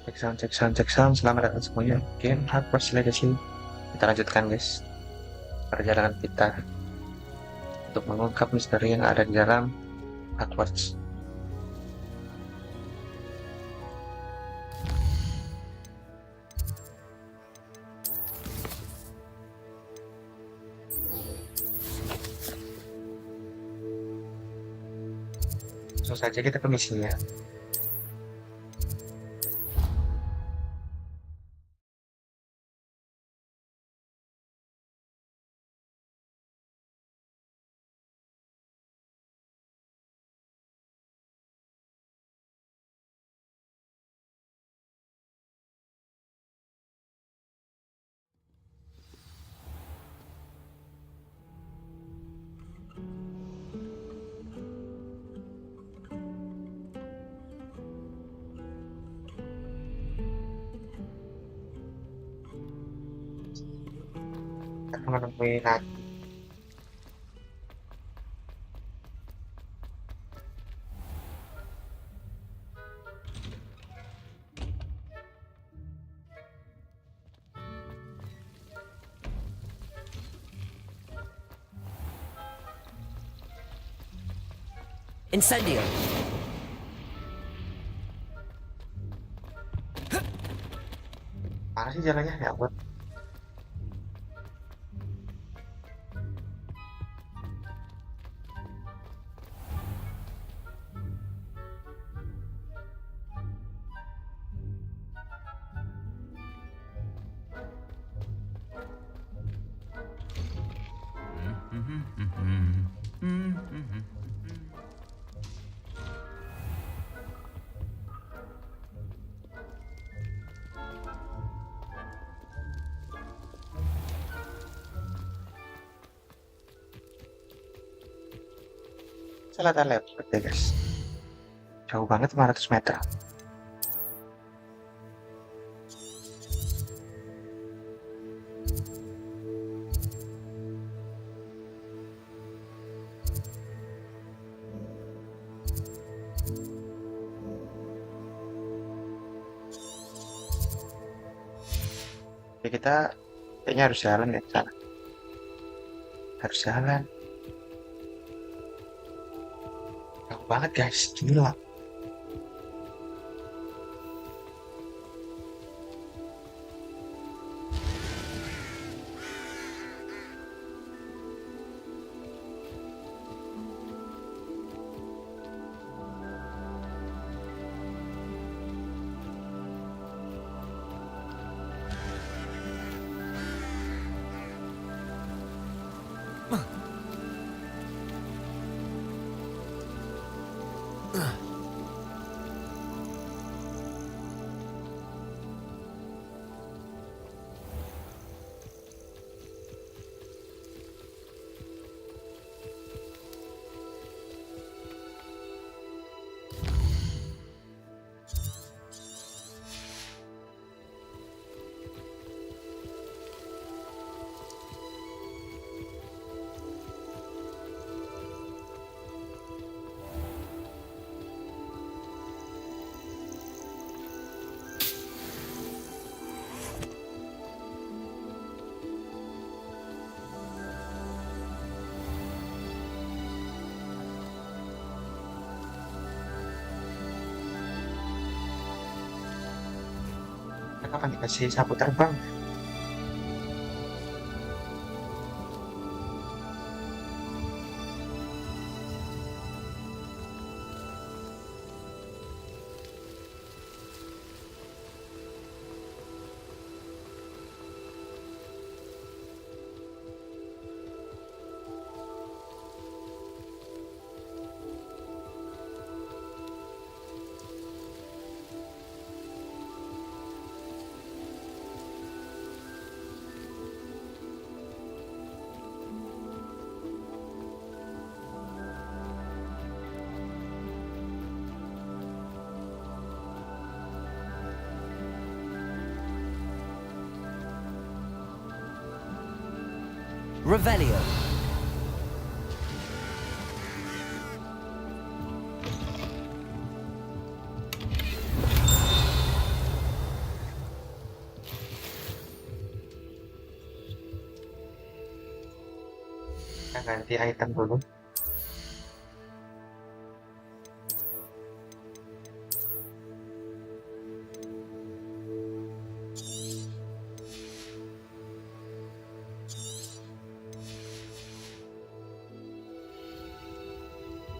Cek sound. Selamat datang semuanya. Game Hogwarts Legacy. Kita lanjutkan guys perjalanan kita untuk mengungkap misteri yang ada di dalam Hogwarts. Langsung saja kita ke misinya. Kita menemui nanti. Incendio. Mana sih jalannya? Ya ampun. Selatan lewat ya guys. Jauh banget 500 meter. Oke, kita kayaknya harus jalan ya ke sana. Harus jalan. Jauh banget guys, gila. Kapan dikasih sapu terbang? Revelio. Kita ganti item dulu.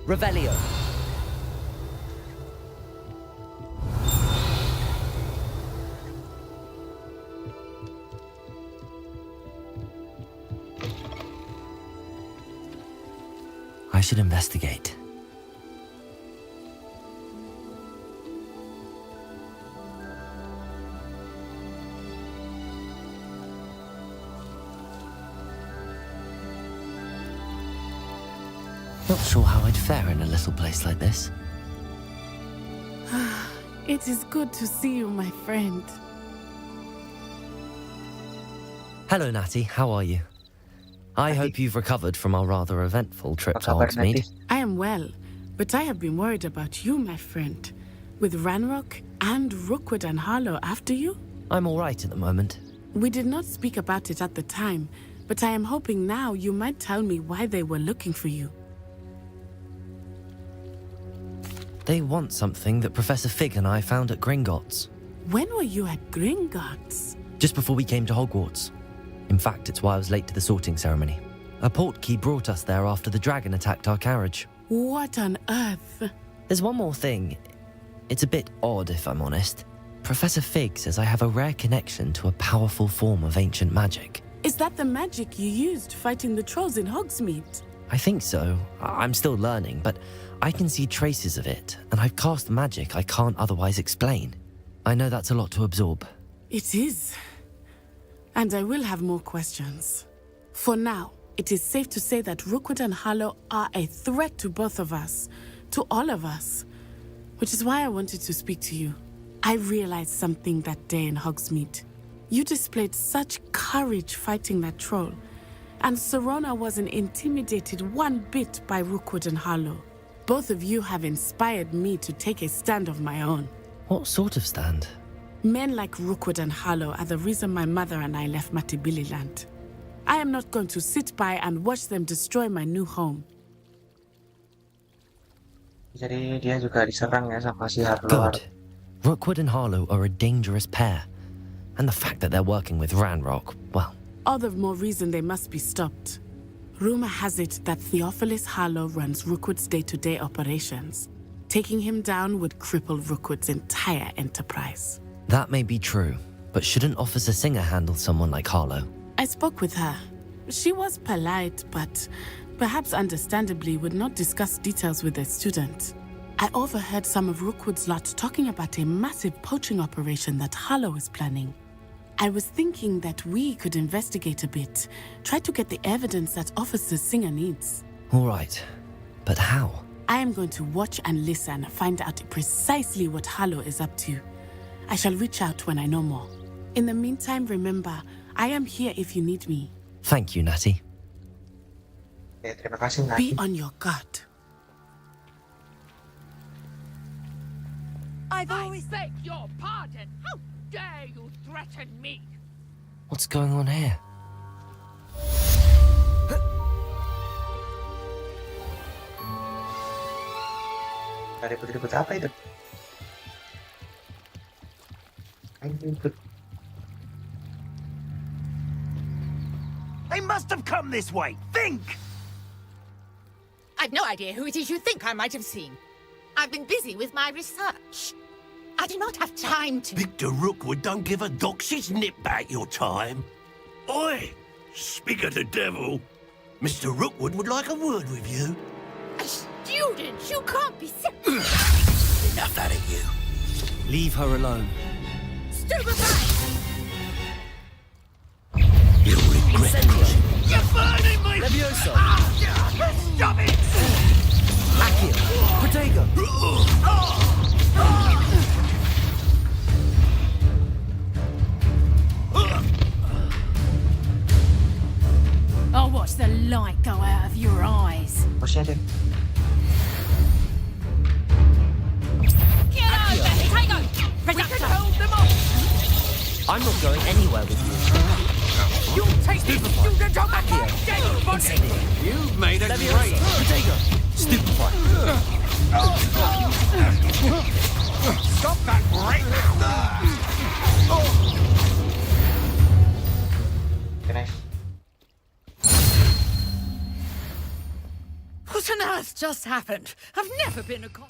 Revelio. I should investigate. Not sure how I'd fare in a little place like this. It is good to see you, my friend. Hello, Natty. How are you? I hope you've recovered from our rather eventful trip Apa to kabar, Hogsmeade. Natty? I am well, but I have been worried about you, my friend. With Ranrock and Rookwood and Harlow after you? I'm all right at the moment. We did not speak about it at the time, but I am hoping now you might tell me why they were looking for you. They want something that Professor Fig and I found at Gringotts. When were you at Gringotts? Just before we came to Hogwarts. In fact, it's why I was late to the sorting ceremony. A portkey brought us there after the dragon attacked our carriage. What on earth? There's one more thing. It's a bit odd, if I'm honest. Professor Fig says I have a rare connection to a powerful form of ancient magic. Is that the magic you used fighting the trolls in Hogsmeade? I think so. I'm still learning, but I can see traces of it, and I've cast magic I can't otherwise explain. I know that's a lot to absorb. It is. And I will have more questions. For now, it is safe to say that Rookwood and Harlow are a threat to both of us, to all of us, which is why I wanted to speak to you. I realized something that day in Hogsmeade. You displayed such courage fighting that troll, and Serona wasn't intimidated one bit by Rookwood and Harlow. Both of you have inspired me to take a stand of my own. What sort of stand? Men like Rookwood and Harlow are the reason my mother and I left Matibililand. I am not going to sit by and watch them destroy my new home. Jadi dia juga diserang ya sama SIHIR luar. Good. Rookwood and Harlow are a dangerous pair. And the fact that they're working with Ranrock, well... All the more reason they must be stopped. Rumor has it that Theophilus Harlow runs Rookwood's day-to-day operations. Taking him down would cripple Rookwood's entire enterprise. That may be true, but shouldn't Officer Singer handle someone like Harlow? I spoke with her. She was polite, but perhaps understandably would not discuss details with a student. I overheard some of Rookwood's lot talking about a massive poaching operation that Harlow is planning. I was thinking that we could investigate a bit, try to get the evidence that Officer Singer needs. All right, but how? I am going to watch and listen, find out precisely what Harlow is up to. I shall reach out when I know more. In the meantime, remember, I am here if you need me. Thank you, Natty. Oke, terima kasih Natty. Be on your guard. I beg your pardon. How dare you threaten me? What's going on here? Ada ribut-ribut apa itu? Ribut. They must have come this way. Think! I've no idea who it is you think I might have seen. I've been busy with my research. I do not have time to... Victor Rookwood don't give a doxy's nip back your time. Oi! Speak of the devil. Mr. Rookwood would like a word with you. A student? You can't be so... Enough out of you. Leave her alone. Stupefy! You'll regret Incendio. it. You're burning me! Levioso. Stop it! Accio. Protego. I'll watch the light go out of your eyes. Bosnya deh. Get over here! Take on! We can hold them off! I'm not going anywhere with you. You'll take this student of the dead body! You've made a Leviosa! great... Protego! Stupefy! Stop that break! Okay, nice. What on earth just happened? I've never been a con...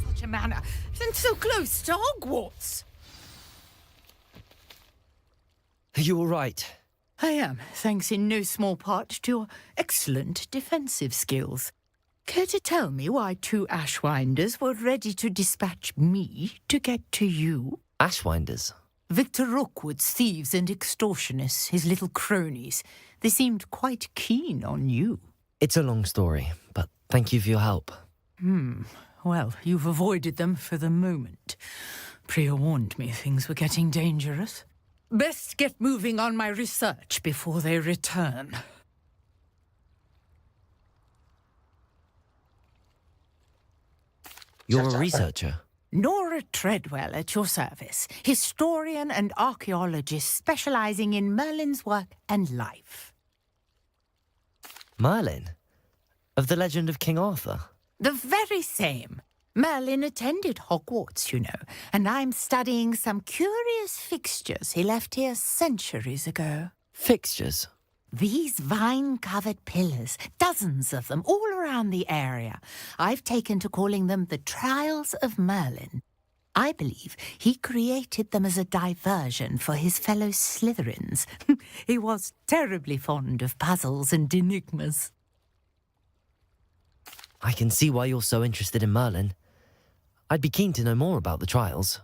Such a manner, and so close to Hogwarts. Are you all right? I am, thanks in no small part to your excellent defensive skills. Care to tell me why 2 Ashwinders were ready to dispatch me to get to you? Ashwinders? Victor Rookwood's thieves and extortionists, his little cronies. They seemed quite keen on you. It's a long story, but thank you for your help. Well, you've avoided them for the moment. Priya warned me things were getting dangerous. Best get moving on my research before they return. You're a researcher. Nora Treadwell at your service, historian and archaeologist specializing in Merlin's work and life. Merlin? Of the legend of King Arthur? The very same. Merlin attended Hogwarts, you know, and I'm studying some curious fixtures he left here centuries ago. Fixtures? These vine-covered pillars, dozens of them, all around the area. I've taken to calling them the Trials of Merlin. I believe he created them as a diversion for his fellow Slytherins. He was terribly fond of puzzles and enigmas. I can see why you're so interested in Merlin. I'd be keen to know more about the trials.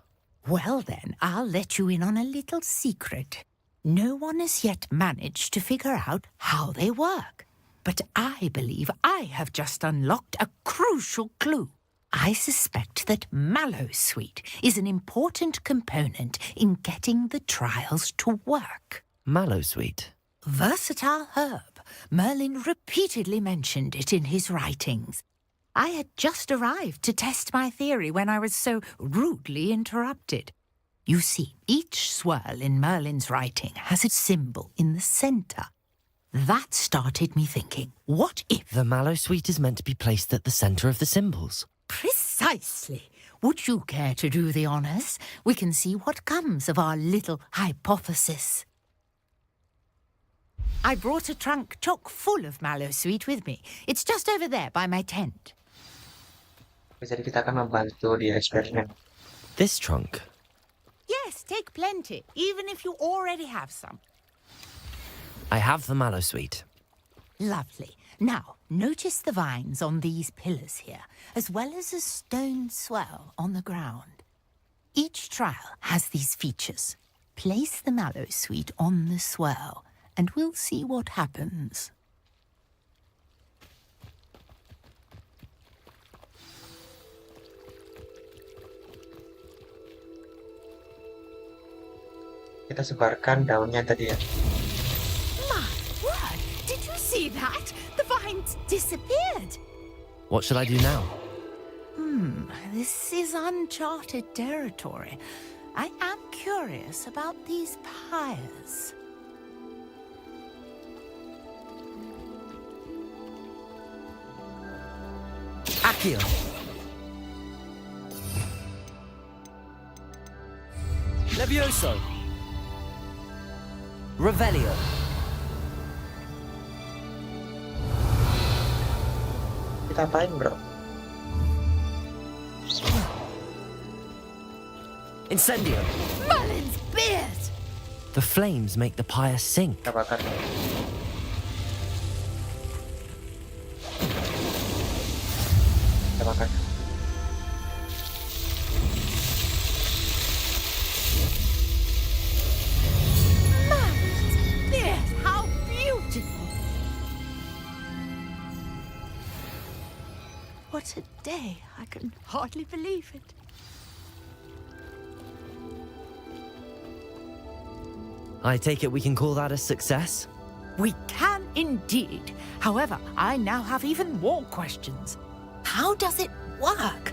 Well then, I'll let you in on a little secret. No one has yet managed to figure out how they work. But I believe I have just unlocked a crucial clue. I suspect that Mallowsweet is an important component in getting the trials to work. Mallowsweet? Versatile herb. Merlin repeatedly mentioned it in his writings. I had just arrived to test my theory when I was so rudely interrupted. You see, each swirl in Merlin's writing has a symbol in the centre. That started me thinking, what if... The Mallowsweet is meant to be placed at the centre of the symbols. Precisely. Would you care to do the honours? We can see what comes of our little hypothesis. I brought a trunk chock full of Mallowsweet with me. It's just over there by my tent. Jadi kita akan membantu di eksperimen. This trunk? Yes, take plenty, even if you already have some. I have the Mallowsweet. Lovely. Now, notice the vines on these pillars here, as well as a stone swell on the ground. Each trial has these features. Place the Mallowsweet on the swell, and we'll see what happens. Kita sebarkan daunnya tadi ya. My word! Did you see that? The vines disappeared. What shall I do now? This is uncharted territory. I am curious about these pyres. Accio! Levioso! Revelio! Kita apain, bro? Incendio! Merlin's beard! The flames make the pyre sink. Kita bakar. Kita bakar. Merlin's beard! How beautiful! What a day! I can hardly believe it. I take it we can call that a success? We can indeed. However, I now have even more questions. How does it work.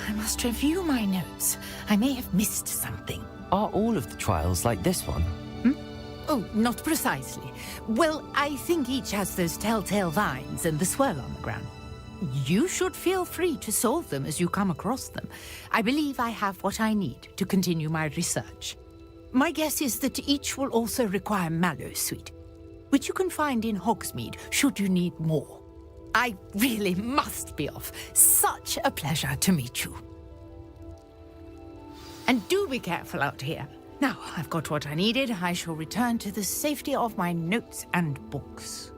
I must review my notes. I may have missed something. Are all of the trials like this one? Oh, not precisely. Well, I think each has those telltale vines and the swirl on the ground. You should feel free to solve them as you come across them. I believe I have what I need to continue my research. My guess is that each will also require Mallowsweet, which you can find in Hogsmeade should you need more. I really must be off. Such a pleasure to meet you. And do be careful out here. Now, I've got what I needed. I shall return to the safety of my notes and books.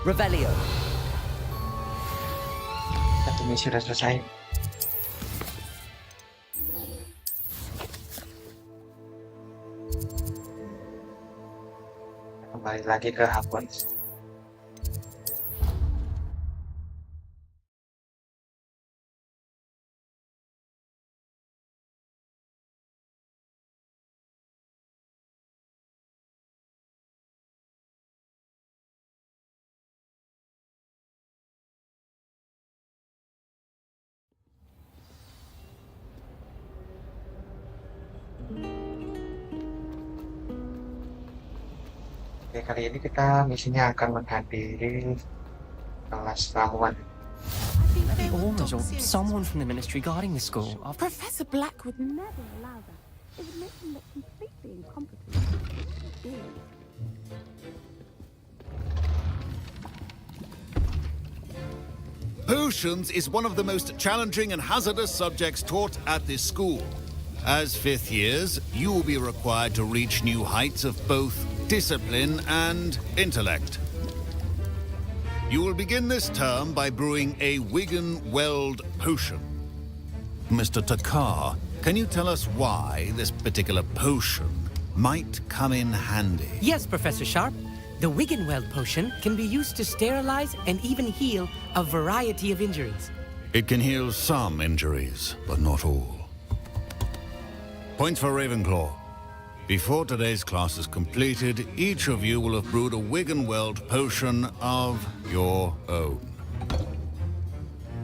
Revelio. Satu misi udah selesai. Kembali lagi ke Hogwarts. Oke, kali ini kita misinya akan menghadiri kelas ramuan. Owners or someone from the ministry guarding the school. Professor Black would never allow that. It would make him look completely incompetent. Potions is one of the most challenging and hazardous subjects taught at this school. As fifth years, you will be required to reach new heights of both discipline and intellect. You will begin this term by brewing a Wigan-Weld potion. Mr. Takar, can you tell us why this particular potion might come in handy? Yes, Professor Sharp. The Wigan-Weld potion can be used to sterilize and even heal a variety of injuries. It can heal some injuries, but not all. Points for Ravenclaw. Before today's class is completed, each of you will have brewed a Wigan-Weld potion of your own.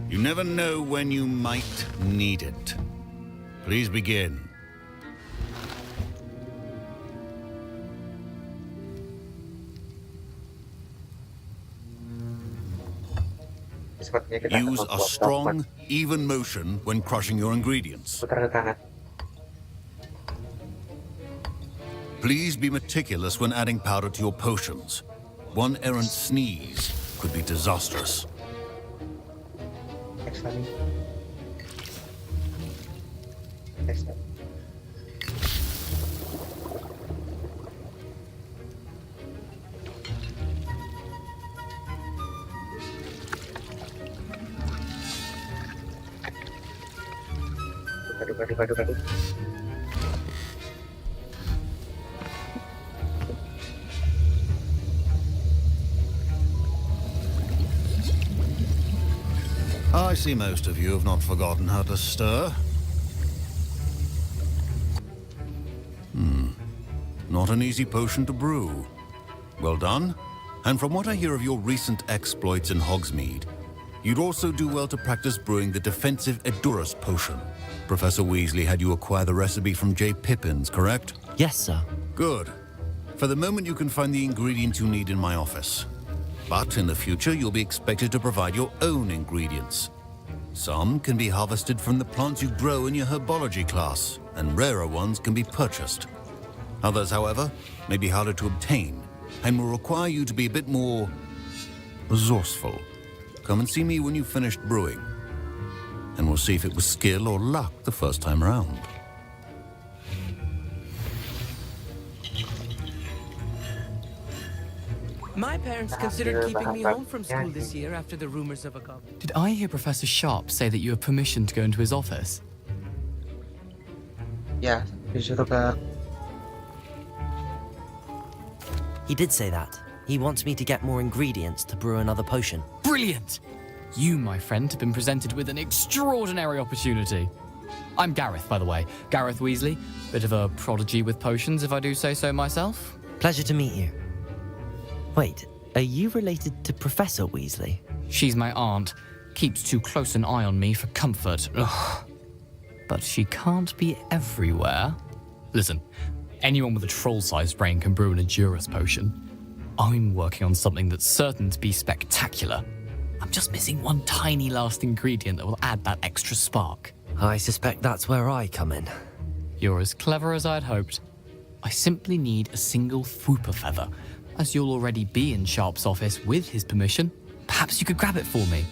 You never know when you might need it. Please begin. Sepertinya kita akan Use a membuat strong, even motion when crushing your ingredients. putar ke kanan. Please be meticulous when adding powder to your potions. One errant sneeze could be disastrous. Next lagi. Next lagi. Aduh. I see most of you have not forgotten how to stir. Not an easy potion to brew. Well done. And from what I hear of your recent exploits in Hogsmeade, you'd also do well to practice brewing the defensive Edurus potion. Professor Weasley had you acquire the recipe from J. Pippins, correct? Yes, sir. Good. For the moment, you can find the ingredients you need in my office. But in the future, you'll be expected to provide your own ingredients. Some can be harvested from the plants you grow in your herbology class, and rarer ones can be purchased. Others, however, may be harder to obtain, and will require you to be a bit more resourceful. Come and see me when you've finished brewing, and we'll see if it was skill or luck the first time around. My parents considered keeping me home from school this year after the rumors of a goblin. Did I hear Professor Sharp say that you have permission to go into his office? Ya, disuruh ke. He did say that. He wants me to get more ingredients to brew another potion. Brilliant! You, my friend, have been presented with an extraordinary opportunity. I'm Gareth, by the way. Gareth Weasley. Bit of a prodigy with potions, if I do say so myself. Pleasure to meet you. Wait, are you related to Professor Weasley? She's my aunt. Keeps too close an eye on me for comfort. Ugh. But she can't be everywhere. Listen, anyone with a troll-sized brain can brew an Endurance potion. I'm working on something that's certain to be spectacular. I'm just missing one tiny last ingredient that will add that extra spark. I suspect that's where I come in. You're as clever as I'd hoped. I simply need a single Fwooper feather. As you'll already be in Sharp's office with his permission, perhaps you could grab it for me.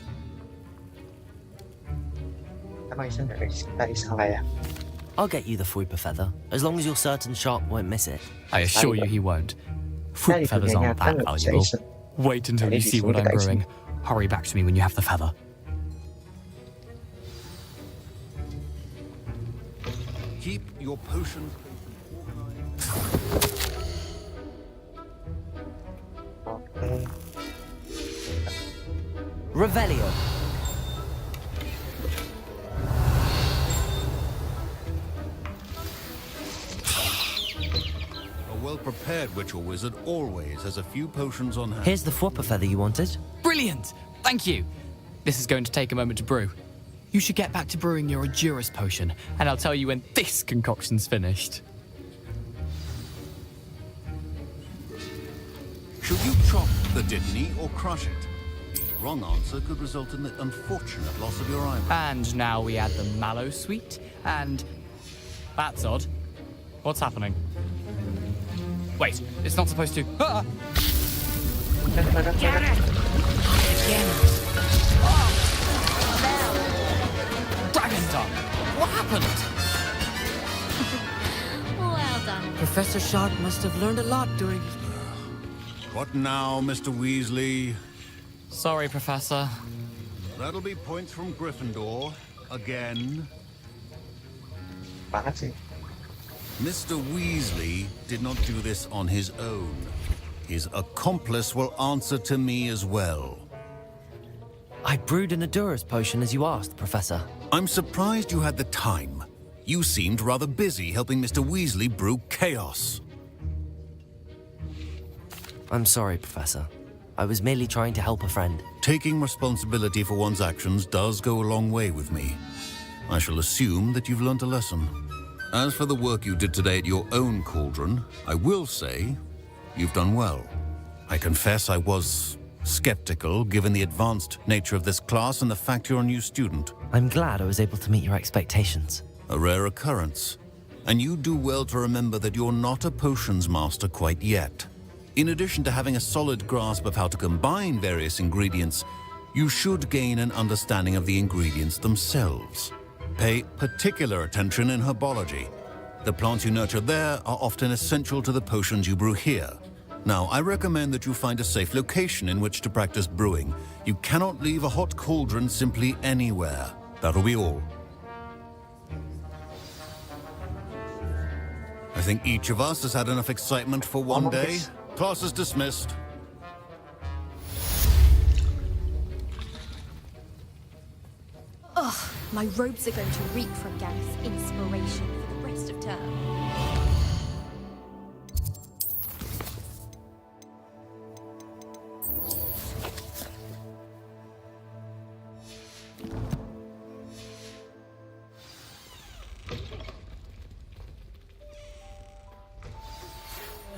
Tama isang kaya. I'll get you the Fwooper feather, as long as you're certain Sharp won't miss it. I assure you he won't. Fwooper feathers aren't that valuable. Wait until you see what I'm brewing. Hurry back to me when you have the feather. Keep your potions. Okay. Revelio. A well-prepared ritual wizard always has a few potions on hand. Here's the Fwooper feather you wanted. Brilliant! Thank you. This is going to take a moment to brew. You should get back to brewing your Endurance potion, and I'll tell you when this concoction's finished. Should you chop the Dittany or crush it? The wrong answer could result in the unfortunate loss of your eyebrow. And now we add the mallow sweet, and... That's odd. What's happening? Wait, it's not supposed to... Ah! Dragon tongue! What happened? Well done. Professor Sharp must have learned a lot during his... What now, Mr. Weasley? Sorry, Professor. That'll be points from Gryffindor. Again. Banget sih. Mr. Weasley did not do this on his own. His accomplice will answer to me as well. I brewed an Endurance potion as you asked, Professor. I'm surprised you had the time. You seemed rather busy helping Mr. Weasley brew chaos. I'm sorry, Professor. I was merely trying to help a friend. Taking responsibility for one's actions does go a long way with me. I shall assume that you've learnt a lesson. As for the work you did today at your own cauldron, I will say you've done well. I confess I was skeptical given the advanced nature of this class and the fact you're a new student. I'm glad I was able to meet your expectations. A rare occurrence. And you do well to remember that you're not a potions master quite yet. In addition to having a solid grasp of how to combine various ingredients, you should gain an understanding of the ingredients themselves. Pay particular attention in herbology. The plants you nurture there are often essential to the potions you brew here. Now, I recommend that you find a safe location in which to practice brewing. You cannot leave a hot cauldron simply anywhere. That'll be all. I think each of us has had enough excitement for one day. Class is dismissed. Ugh, my robes are going to reek from Gareth's inspiration for the rest of term.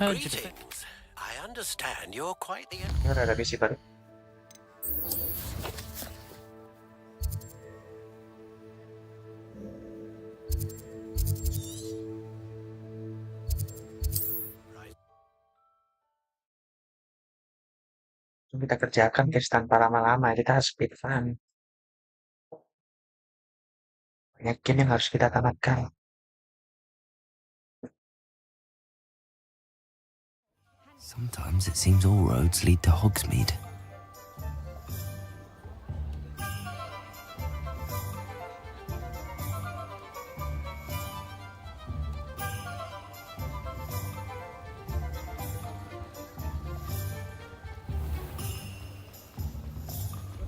Greetings. I understand you're quite the... Ini ada misi baru. Kita kerjakan guys tanpa lama-lama, kita harus speed run. Banyak game yang harus kita tamatkan. Sometimes it seems all roads lead to Hogsmeade.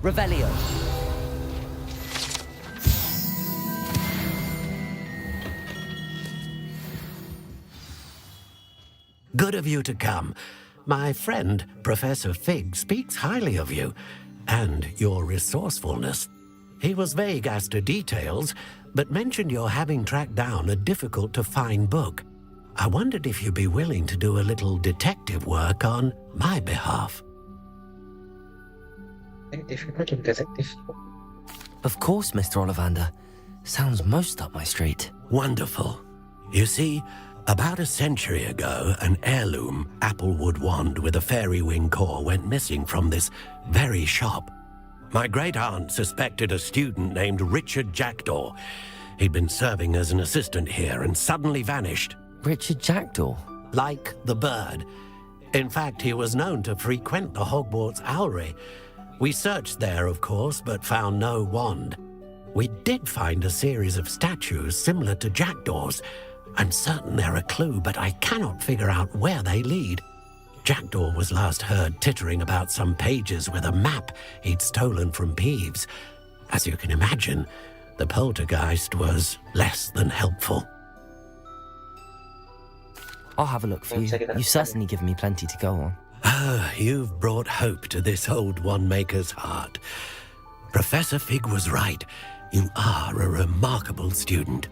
Revelio. Good of you to come. My friend, Professor Fig, speaks highly of you. and your resourcefulness. He was vague as to details, but mentioned your having tracked down a difficult-to-find book. I wondered if you'd be willing to do a little detective work on my behalf. Detektif. Of course, Mr. Ollivander. Sounds most up my street. Wonderful. You see, about a century ago, an heirloom applewood wand with a fairy wing core went missing from this very shop. My great-aunt suspected a student named Richard Jackdaw. He'd been serving as an assistant here and suddenly vanished. Richard Jackdaw? Like the bird. In fact, he was known to frequent the Hogwarts Owlery. We searched there, of course, but found no wand. We did find a series of statues similar to Jackdaw's. I'm certain they're a clue, but I cannot figure out where they lead. Jackdaw was last heard tittering about some pages with a map he'd stolen from Peeves. As you can imagine, the poltergeist was less than helpful. I'll have a look for you. You've certainly given me plenty to go on. Ah, you've brought hope to this old wand-maker's heart. Professor Fig was right. You are a remarkable student.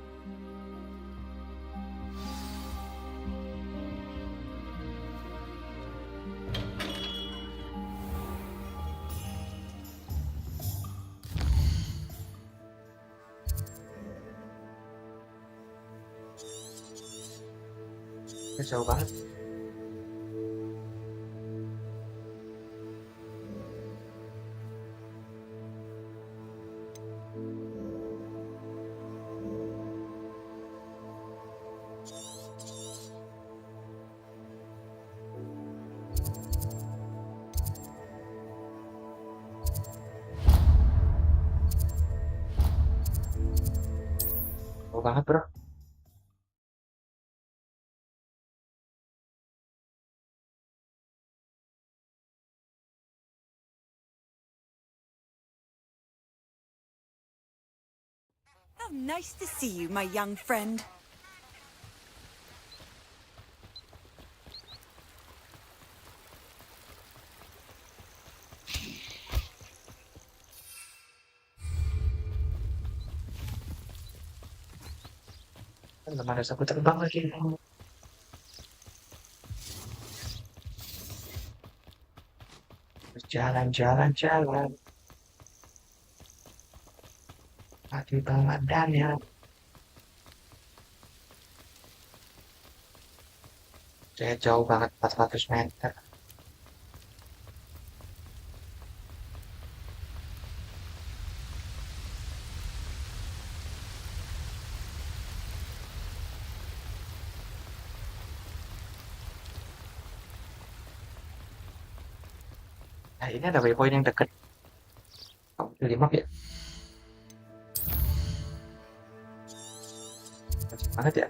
Jauh banget. Jauh banget, bro. How nice to see you, my young friend. Belum ada sapu terbang lagi. Terus jalan. Di badannya. Saya jauh banget, 400 meter. Nah, ini ada waypoint yang deket. Kamu pilih map ya? Banget ya.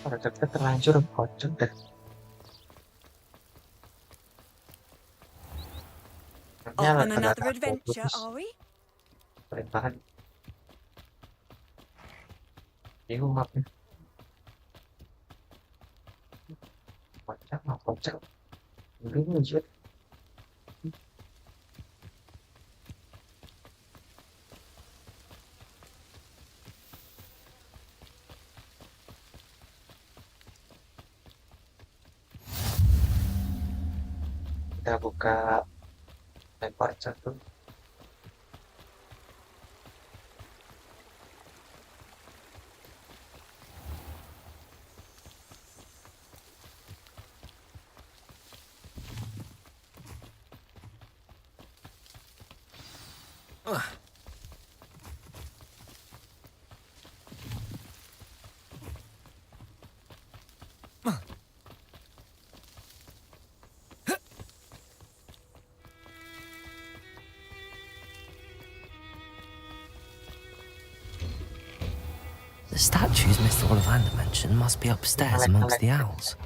Kalau deket terlanjur pojok deh. Off on another adventure, are we? Keren banget. Bingung mapnya. Pojok. Bingung aja. Kita buka lempar satu. The statues Mr. Ollivander mentioned must be upstairs amongst the owls.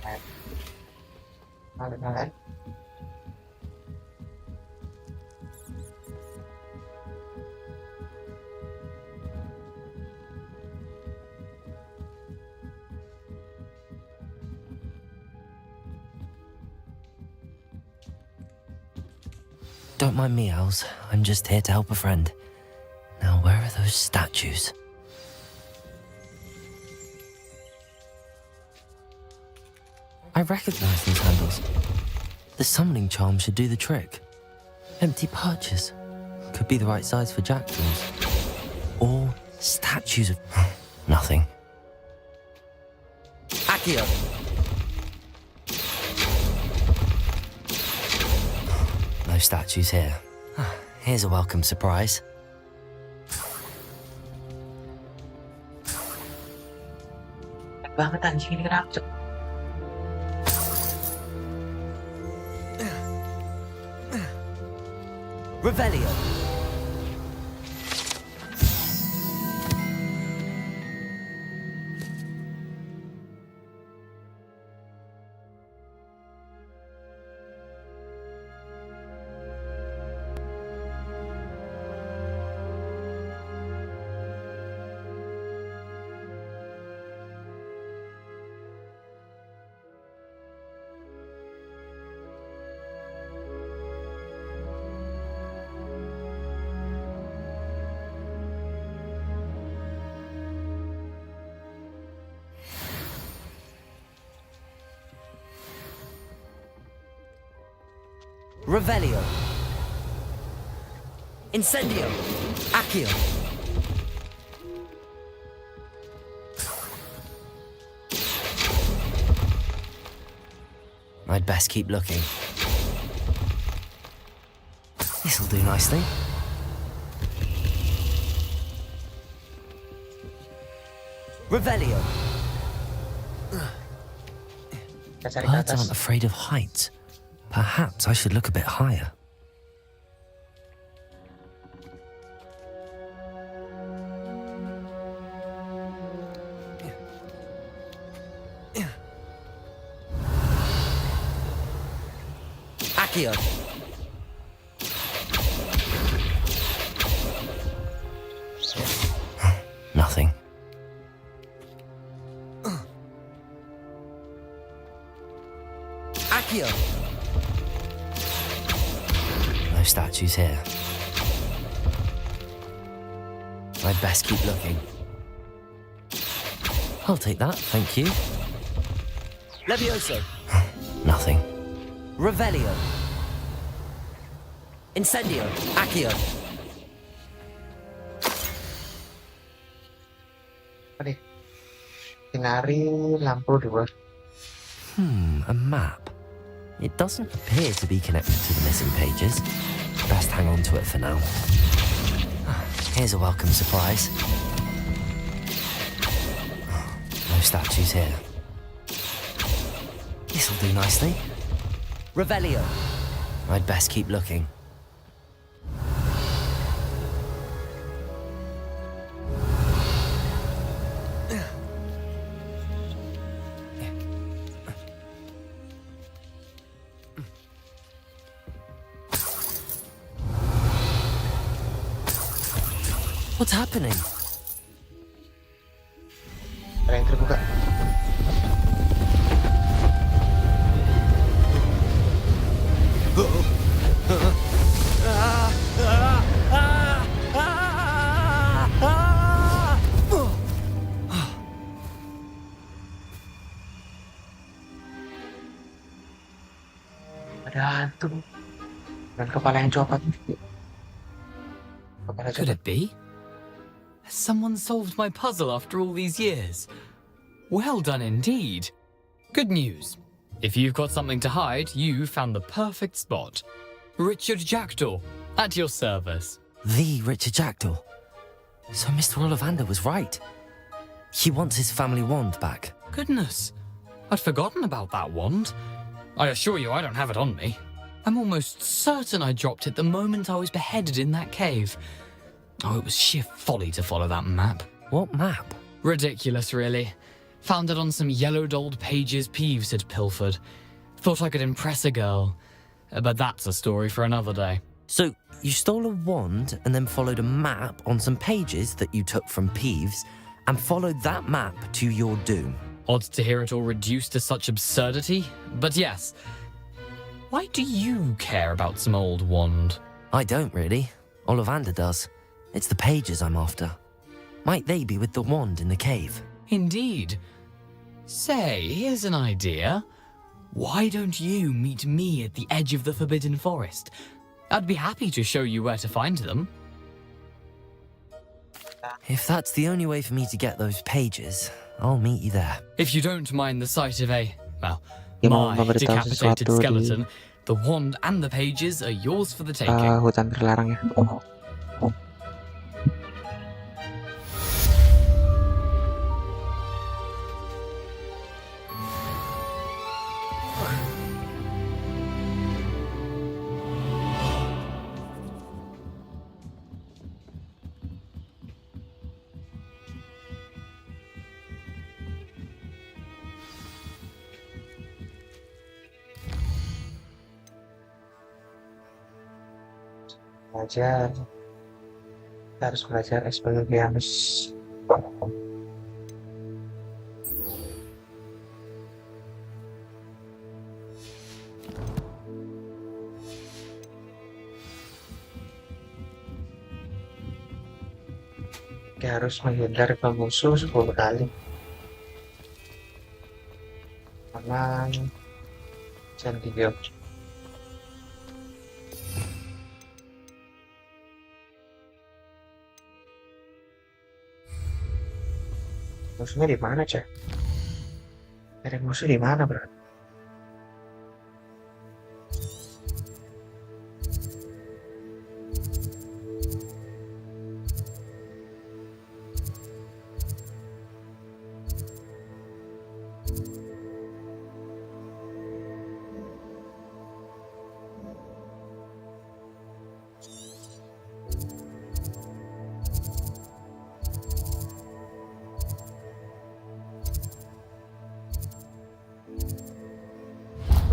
Don't mind me, owls. I'm just here to help a friend. Now, where are those statues? I recognize these handles. The summoning charm should do the trick. Empty perches. Could be the right size for jackdaws. Or statues of... nothing. Accio! No statues here. Here's a welcome surprise. Banget anjing ini kenapa? Revelio. Revelio. Incendio. Accio. I'd best keep looking. This'll do nicely. Revelio. Birds aren't afraid of heights. Perhaps I should look a bit higher. Accio. Nothing. Accio. No statues here. I'd best keep looking. I'll take that, thank you. Levioso. Nothing. Revelio. Incendio. Accio. Apa nih? Sinari lampu 2. A map. It doesn't appear to be connected to the missing pages. Best hang on to it for now. Here's a welcome surprise. No statues here. This'll do nicely. Revelio. I'd best keep looking. What's happening? Ada yang terbuka. Ada hantu dan kepala yang copot. Could it be? Has someone solved my puzzle after all these years? Well done indeed. Good news. If you've got something to hide, you found the perfect spot. Richard Jackdaw, at your service. The Richard Jackdaw. So Mr. Ollivander was right. He wants his family wand back. Goodness, I'd forgotten about that wand. I assure you I don't have it on me. I'm almost certain I dropped it the moment I was beheaded in that cave. Oh, it was sheer folly to follow that map. What map? Ridiculous, really. Found it on some yellowed old pages Peeves had pilfered. Thought I could impress a girl. But that's a story for another day. So, you stole a wand and then followed a map on some pages that you took from Peeves and followed that map to your doom. Odd to hear it all reduced to such absurdity, but yes. Why do you care about some old wand? I don't really. Ollivander does. It's the pages I'm after. Might they be with the wand in the cave? Indeed. Say, here's an idea. Why don't you meet me at the edge of the Forbidden Forest? I'd be happy to show you where to find them. If that's the only way for me to get those pages, I'll meet you there. If you don't mind the sight of a, well, Dia mau my memberitahu decapitated sesuatu di skeleton, the wand and the pages are yours for the taking. hutan terlarang ya. Belajar, kita harus belajar Expelliarmus. Kita harus menghindar ke musuh 10 kali. Aman, jangan diam. Musuhnya di mana, Cek? Ada musuh di mana, bro?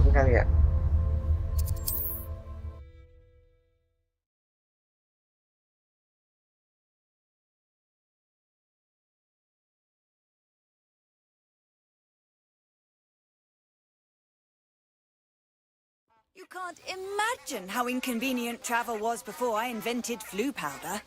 Kali ya. You can't imagine how inconvenient travel was before I invented flu powder.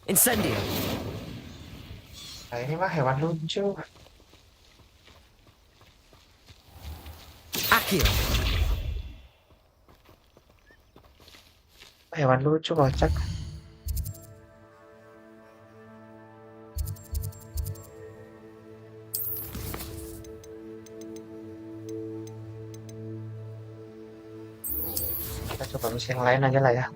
Incendio! Nah, ini mah hewan lucu. Accio! Hewan lucu, kocak. Kita coba misi yang lain aja lah ya.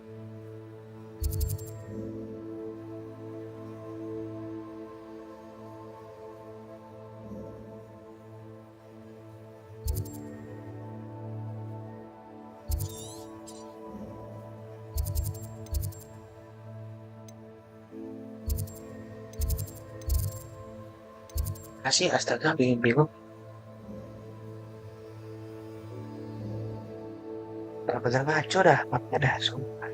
Kasih astaga, bingung. Bener-bener ngaco dah, mapnya dah, sumpah.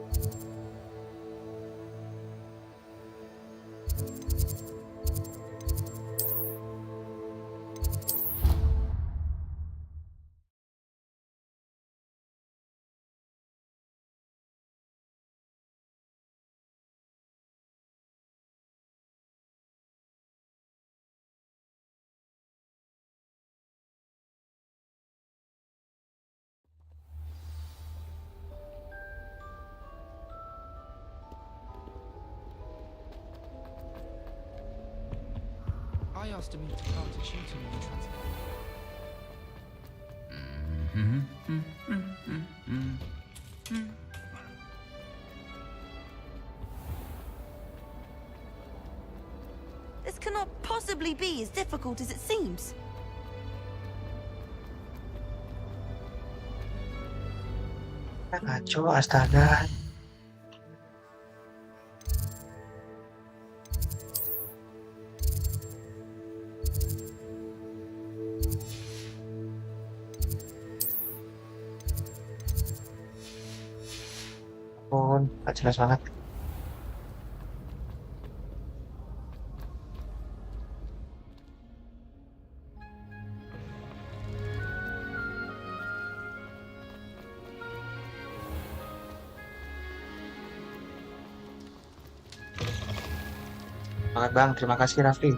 asked me to come to shooting in the transport. This cannot possibly be as difficult as it seems. Ngaco, astaga. Ampun, gak jelas banget. Semangat bang, terima kasih Raffi.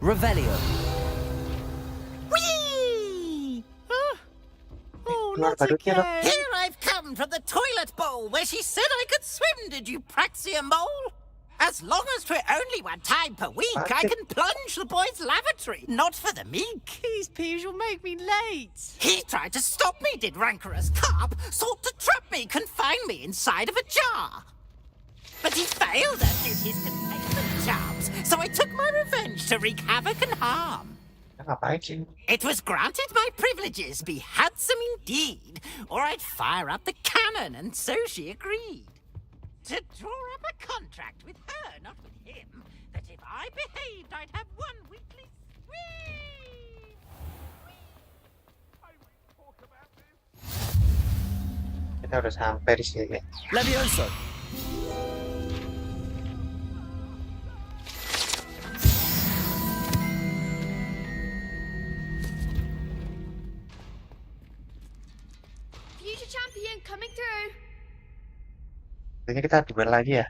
Revelio. Whee! Oh, not again. Here I've come from the toilet bowl where she said I could swim, did you praxia mole? As long as for only one time per week, I can plunge the boys' lavatory, not for the meek. These peas will make me late. He tried to stop me, did rancorous carp, sought to trap me, confine me inside of a jar. But he failed at did his containment charms, so I took my revenge to wreak havoc and harm. It was granted my privileges be handsome indeed, or I'd fire up the cannon, and so she agreed. To draw up a contract with her, not with him, that if I behaved, I'd have one weekly spree. Kita udah sampai di sini. Levioso. Future champion coming through. Kayaknya kita duel lagi ya.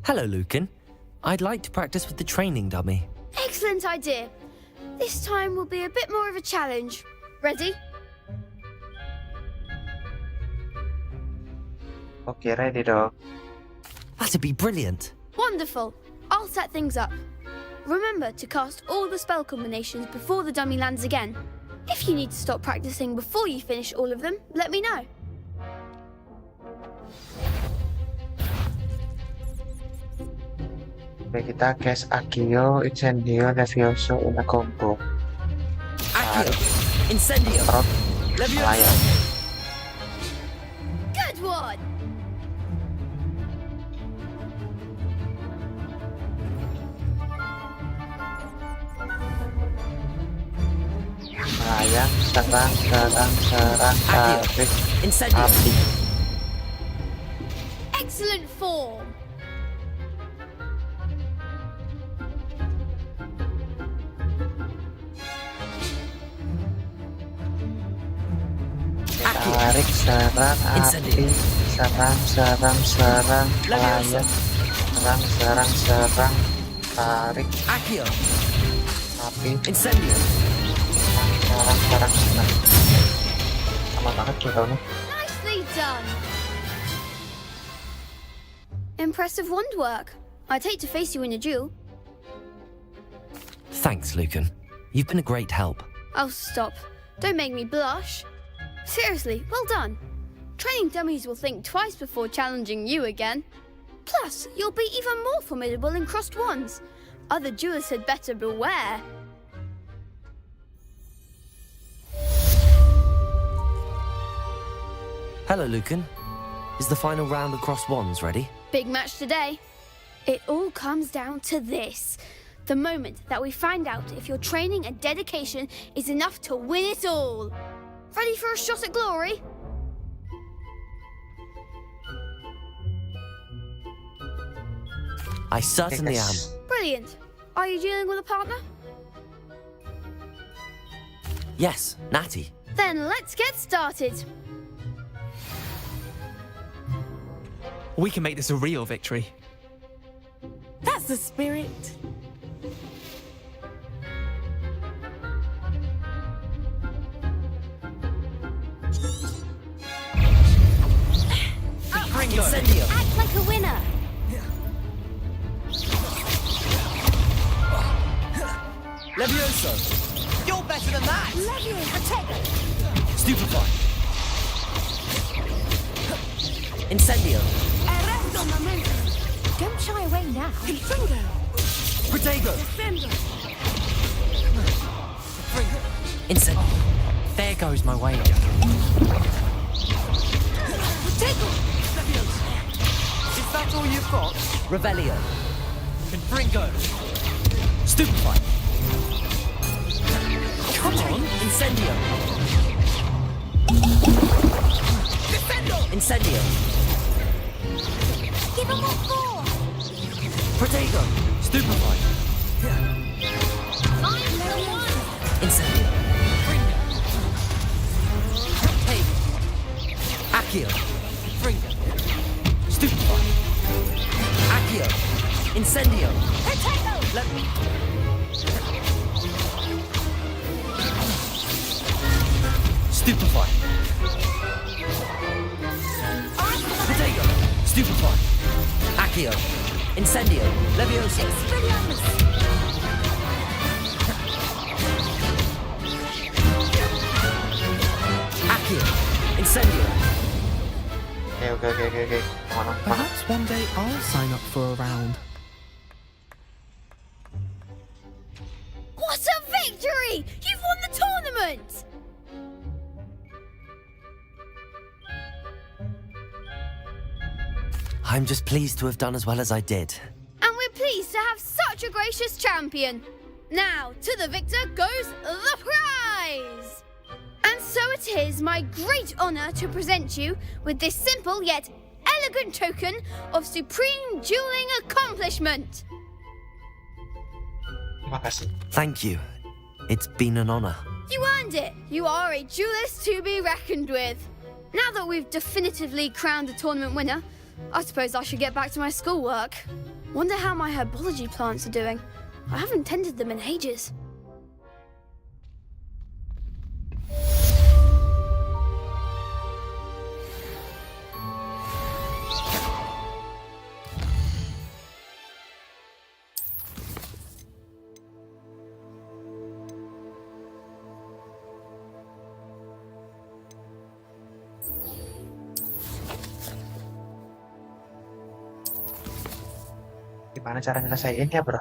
Hello, Lucan. I'd like to practice with the training dummy. Excellent idea. This time will be a bit more of a challenge. Ready? Oke, ready dong. That'd be brilliant. Wonderful. I'll set things up. Remember to cast all the spell combinations before the dummy lands again. If you need to stop practicing before you finish all of them, let me know. Oke, kita cast Accio, Incendio, Levioso, una combo. Accio, Incendio, Levioso. Good one. Melayang, serang, tarik, api. Excellent form. Tarik, serang, api, serang, melayang, serang, tarik, Accio, api, Incendio. serang. Sama banget contohnya. Nicely done. Impressive wand work. I'd hate to face you in a duel. Thanks, Lucan. You've been a great help. Oh, stop. Don't make me blush. Seriously, well done. Training dummies will think twice before challenging you again. Plus, you'll be even more formidable in crossed wands. Other duelists had better beware. Hello, Lucan. Is the final round of crossed wands ready? Big match today. It all comes down to this. The moment that we find out if your training and dedication is enough to win it all. Ready for a shot at glory? I certainly am. Brilliant. Are you dealing with a partner? Yes, Natty. Then let's get started. We can make this a real victory. That's the spirit. Incendio. Act like a winner. Levioso. You're better than that. Protego. Stupefy. Incendio. Arresto momento. Don't shy away now. Confringo. Protego. Defendo. Incendio. There goes my wager. Protego. Is that all you've got? Revelio. Confringo. Stupefy. Come on, Incendio. Defendo. Incendio. Give him what for. Protego. Stupefy. Fine, little one. Incendio. Protego. Accio. Fringo. Stupefy. Accio. Incendio. Protego. Let me. Stupefy. Protego. Stupefy. Accio. Incendio. Levioso. Expelliarmus. Accio. Incendio. Okay. Mana. Perhaps one day I'll sign up for a round. What a victory! You've won the tournament! I'm just pleased to have done as well as I did. And we're pleased to have such a gracious champion. Now, to the victor goes the prize! And so it is my great honour to present you with this simple yet elegant token of supreme dueling accomplishment. Terima kasih. Thank you. It's been an honor. You earned it. You are a duelist to be reckoned with. Now that we've definitively crowned the tournament winner, I suppose I should get back to my schoolwork. Wonder how my herbology plants are doing. I haven't tended them in ages. Gimana cara nyelesainnya, bro?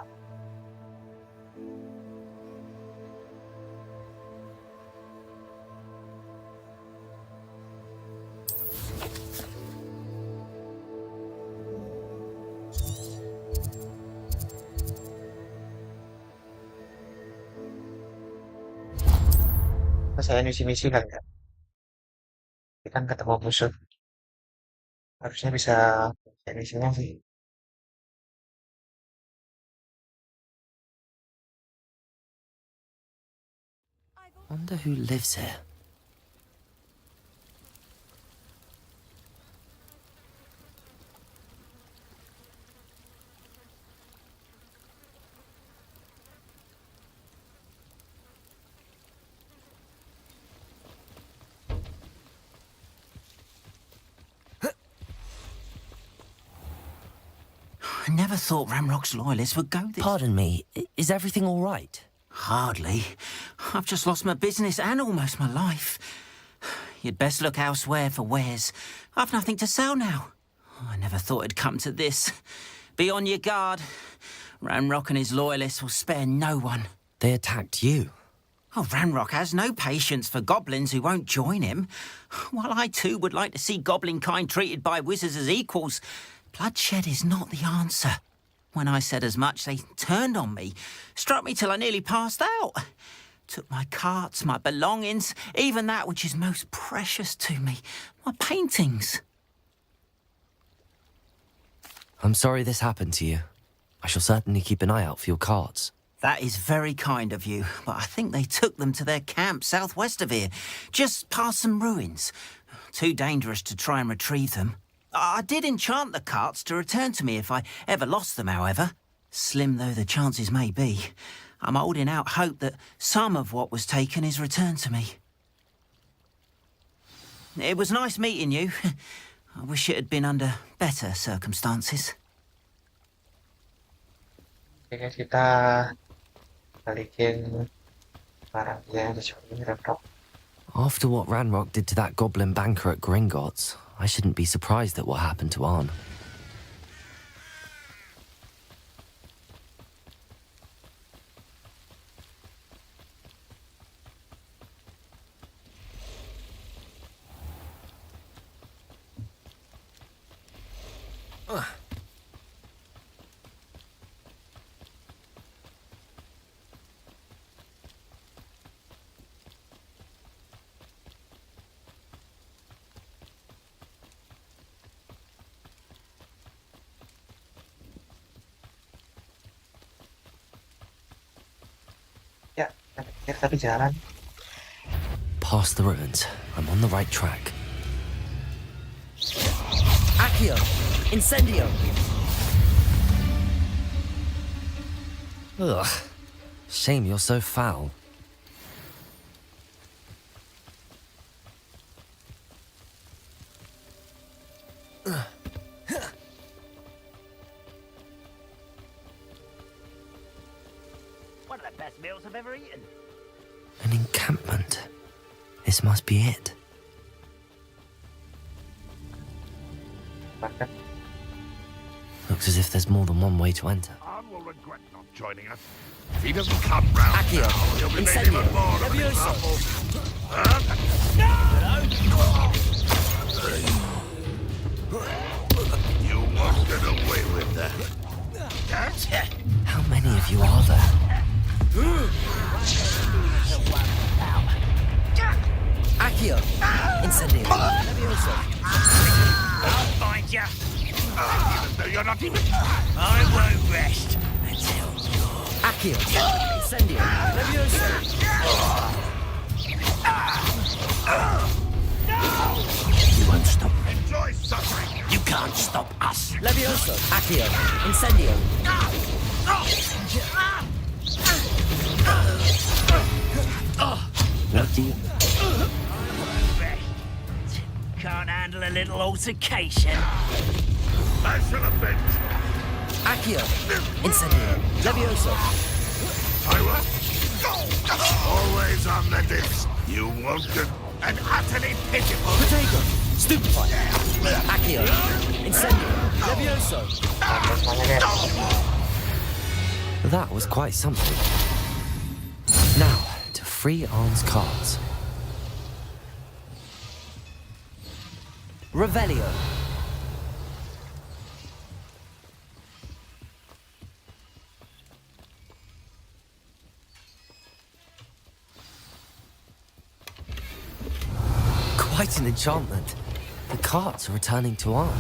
Saya misi-misi kali ya. Kita kan ketemu musuh. Harusnya bisa misinya sih. Wonder who lives here. I never thought Ramrock's loyalists would go this... Pardon me, is everything all right? Hardly. I've just lost my business and almost my life. You'd best look elsewhere for wares. I've nothing to sell now. I never thought it'd come to this. Be on your guard. Ramrock and his loyalists will spare no one. They attacked you? Oh, Ramrock has no patience for goblins who won't join him. While I too would like to see goblin kind treated by wizards as equals, bloodshed is not the answer. When I said as much, they turned on me, struck me till I nearly passed out. Took my carts, my belongings, even that which is most precious to me, my paintings. I'm sorry this happened to you. I shall certainly keep an eye out for your carts. That is very kind of you, but I think they took them to their camp southwest of here, just past some ruins. Too dangerous to try and retrieve them. I did enchant the carts to return to me if I ever lost them, however. Slim though the chances may be, I'm holding out hope that some of what was taken is returned to me. It was nice meeting you. I wish it had been under better circumstances. Oke guys, kita balikin barangnya yang dicuri Ramrock. After what Ranrock did to that goblin banker at Gringotts, I shouldn't be surprised at what happened to Arn. Ya, akhir tapi jalan. Past the ruins. I'm on the right track. Accio! Incendio! Ugh. Shame you're so foul. One of the best meals I've ever eaten. An encampment. This must be it. Looks as if there's more than one way to enter. Arn will regret not joining us. If he doesn't come round Accio! now, he'll be made Incendio! even more of an Levioso! example. You won't get away with that. How many of you are there? Accio! Incendio! Levioso! I'll find you. Even though you're not even... I won't rest until you're... Accio! Incendio! Levioso! You won't stop. Enjoy suffering. You can't stop us. Levioso! Accio! Incendio! What do you... Can't handle a little altercation. I shall offend. Accio! Incendio! Levioso! I will. Always on the dips. You won't get an utterly pitiful... Potato! Stupefy! Accio! Incendio! Levioso! That was quite something. Now, to free Arn's cards. Revelio! Quite an enchantment. The carts are returning to Arn.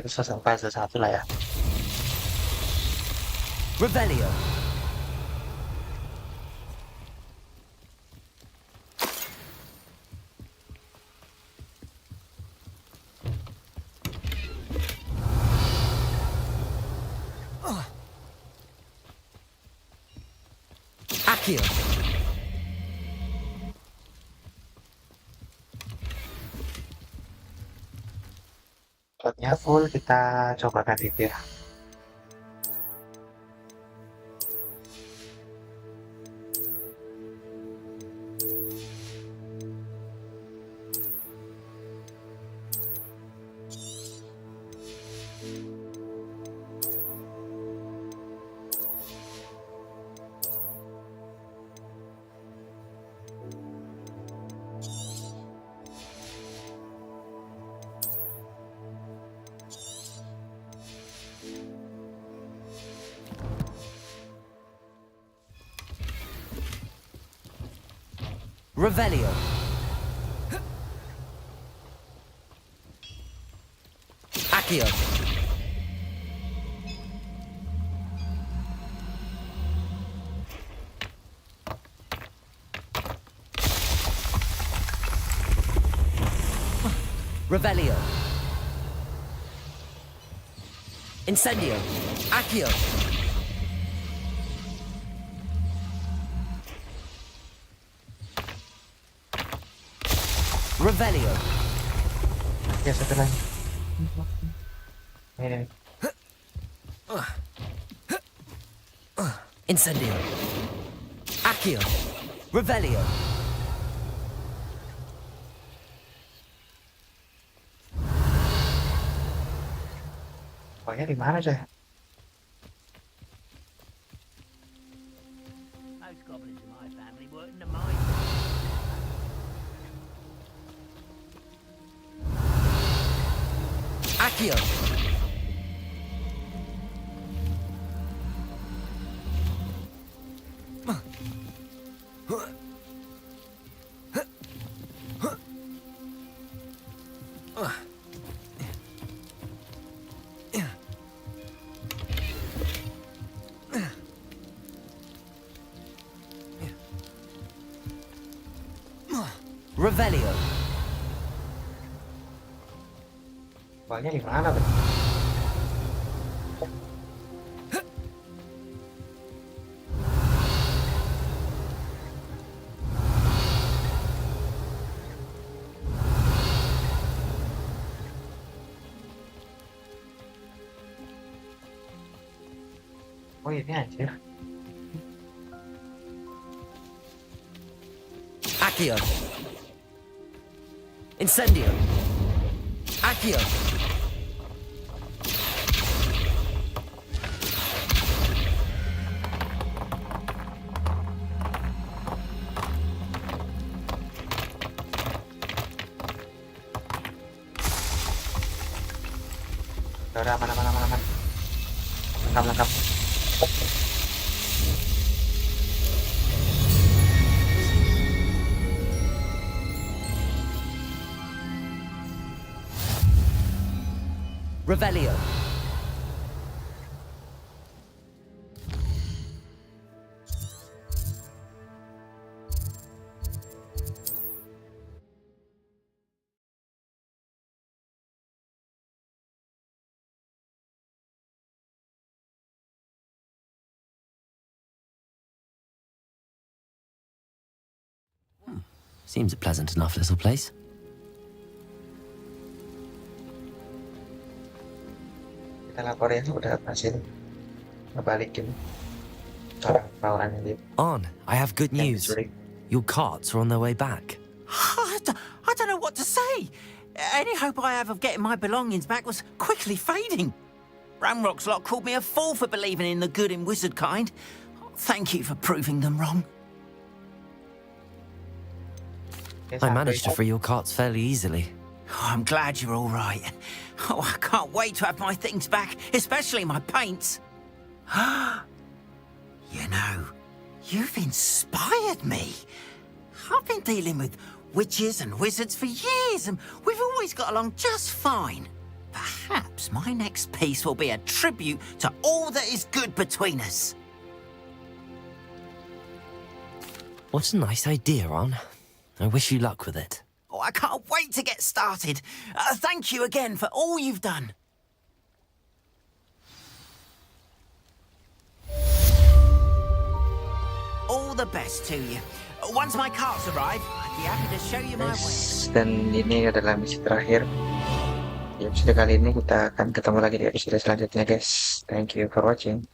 Terus sampai satu lah ya. Revelio! Accio! Slotnya full, kita coba ganti tir. Revelio! Accio. Revelio. Incendio. Accio. Revelio. Ya, satu lagi. Ini. Incendio. Accio. Revelio. Pokoknya di mana sih? Most goblins in my family work in the mines. Accio. Revelio. Pokoknya di mana, Bang? Oh ini anjir. Accio. Incendio. Accio. Udah, aman. Lengkap. Revelio. Seems a pleasant enough little place. Kita lapor ya, udah berhasil ngebalikin orang bawaannya dia. On, I have good news. Your carts are on their way back. I don't know what to say. Any hope I have of getting my belongings back was quickly fading. Ramrock's lot called me a fool for believing in the good in wizard kind. Thank you for proving them wrong. I managed to free your carts fairly easily. Oh, I'm glad you're all right. Oh, I can't wait to have my things back, especially my paints. You know, you've inspired me. I've been dealing with witches and wizards for years, and we've always got along just fine. Perhaps my next piece will be a tribute to all that is good between us. What a nice idea, On. I wish you luck with it. Oh, I can't wait to get started. Thank you again for all you've done. All the best to you. Once my carts arrive, I'd be happy to show you my wares. Dan ini adalah misi terakhir. Di episode kali ini kita akan ketemu lagi di episode selanjutnya, guys. Thank you for watching.